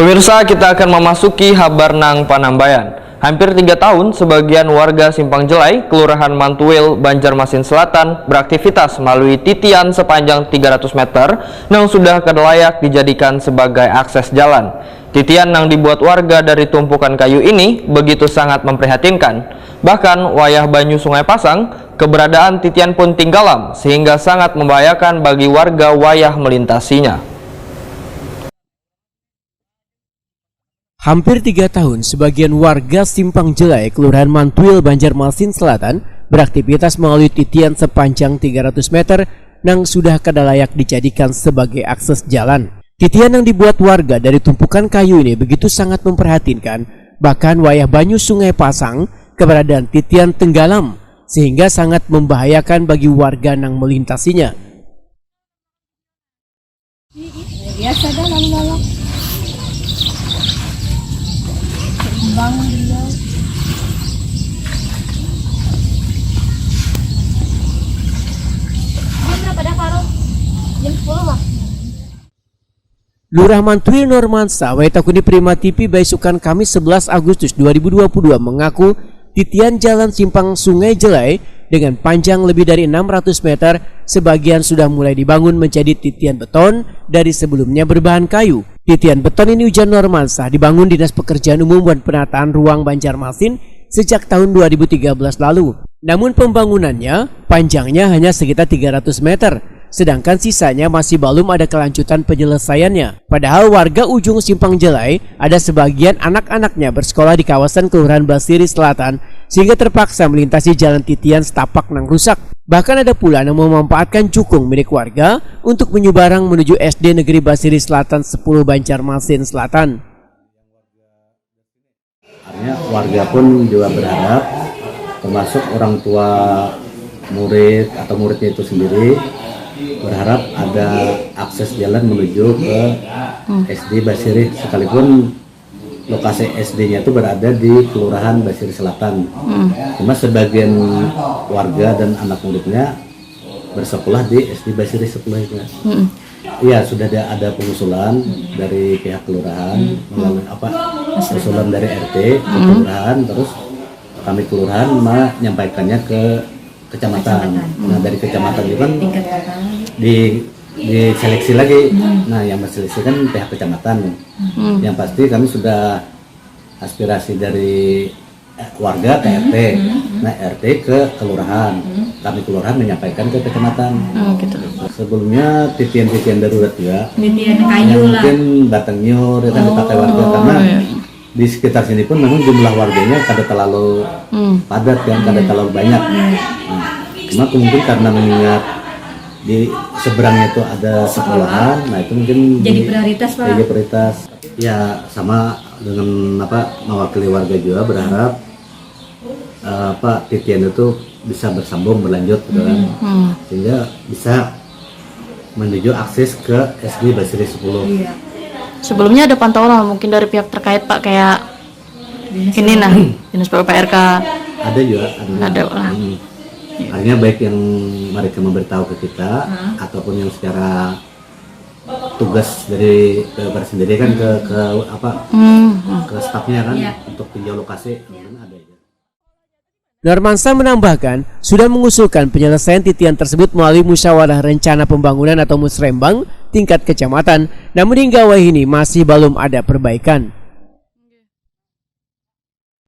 Pemirsa, kita akan memasuki Habarnang Panambayan. Hampir 3 tahun, sebagian warga Simpang Jelai, Kelurahan Mantuil, Banjarmasin Selatan, beraktivitas melalui titian sepanjang 300 meter yang sudah layak dijadikan sebagai akses jalan. Titian yang dibuat warga dari tumpukan kayu ini begitu sangat memprihatinkan. Bahkan, wayah banyu Sungai Pasang, keberadaan titian pun tinggalam, sehingga sangat membahayakan bagi warga wayah melintasinya. Hampir 3 tahun, sebagian warga Simpang Jelai, Kelurahan Mantuil, Banjarmasin Selatan, beraktivitas melalui titian sepanjang 300 meter yang sudah layak dijadikan sebagai akses jalan. Titian yang dibuat warga dari tumpukan kayu ini begitu sangat memprihatinkan, bahkan wayah banyu Sungai Pasang, keberadaan titian tenggelam, sehingga sangat membahayakan bagi warga yang melintasinya. Biasa dah lalu-lalu. Bangun dia. Berapa dah Faro? Jam 10 lah. Lurah Mantuil Normansa, Waitakuni Prima TV Baisukan Kamis 11 Agustus 2022 mengaku titian jalan simpang Sungai Jelai dengan panjang lebih dari 600 meter sebagian sudah mulai dibangun menjadi titian beton dari sebelumnya berbahan kayu. Titian beton ini ujar Normansa dibangun Dinas Pekerjaan Umum dan Penataan Ruang Banjarmasin sejak tahun 2013 lalu. Namun pembangunannya panjangnya hanya sekitar 300 meter. Sedangkan sisanya masih belum ada kelanjutan penyelesaiannya. Padahal warga ujung Simpang Jelai ada sebagian anak-anaknya bersekolah di kawasan Kelurahan Basiri Selatan sehingga terpaksa melintasi jalan titian setapak nang rusak. Bahkan ada pula yang memanfaatkan cukung milik warga untuk menyeberang menuju SD Negeri Basiri Selatan 10 Banjarmasin Selatan. Artinya warga pun juga berharap, termasuk orang tua murid atau muridnya itu sendiri, berharap ada akses jalan menuju ke SD Basiri, sekalipun lokasi SD-nya itu berada di Kelurahan Basiri Selatan. Cuma sebagian warga dan anak muridnya bersekolah di SD Basiri 10 itu. Iya, sudah ada pengusulan dari pihak kelurahan melalui usulan dari RT ke kelurahan, terus kami kelurahan menyampaikannya ke kecamatan. Nah, dari kecamatan itu kan diseleksi lagi. Nah, yang menseleksi kan pihak kecamatan. Yang pasti kami sudah aspirasi dari warga ke RT. Nah, RT ke kelurahan. Kami kelurahan menyampaikan ke kecamatan. Gitu. Sebelumnya titian-titian darurat juga. Titian kayu lah. Mungkin batang nyur itu dipakai warga karena di sekitar sini pun memang jumlah warganya kada terlalu padat kan, kada terlalu banyak. Cuma mungkin karena mengingat di seberangnya itu ada sekolahan, nah itu mungkin jadi prioritas Pak. Jadi prioritas. Ya sama dengan mewakili warga juga berharap titian itu bisa bersambung berlanjut gitu kan. Sehingga bisa menuju akses ke SD Basiri 10. Iya. Sebelumnya ada pantauan mungkin dari pihak terkait Pak, kayak ini nah Dinas PPRK. Ada juga. Ada lah. Artinya baik yang mereka memberitahu ke kita ataupun yang secara tugas dari PPR sendiri kan ke stafnya kan untuk tinjau lokasi ada. Normansa menambahkan sudah mengusulkan penyelesaian titian tersebut melalui musyawarah rencana pembangunan atau musrembang tingkat kecamatan, namun hingga wahini masih belum ada perbaikan.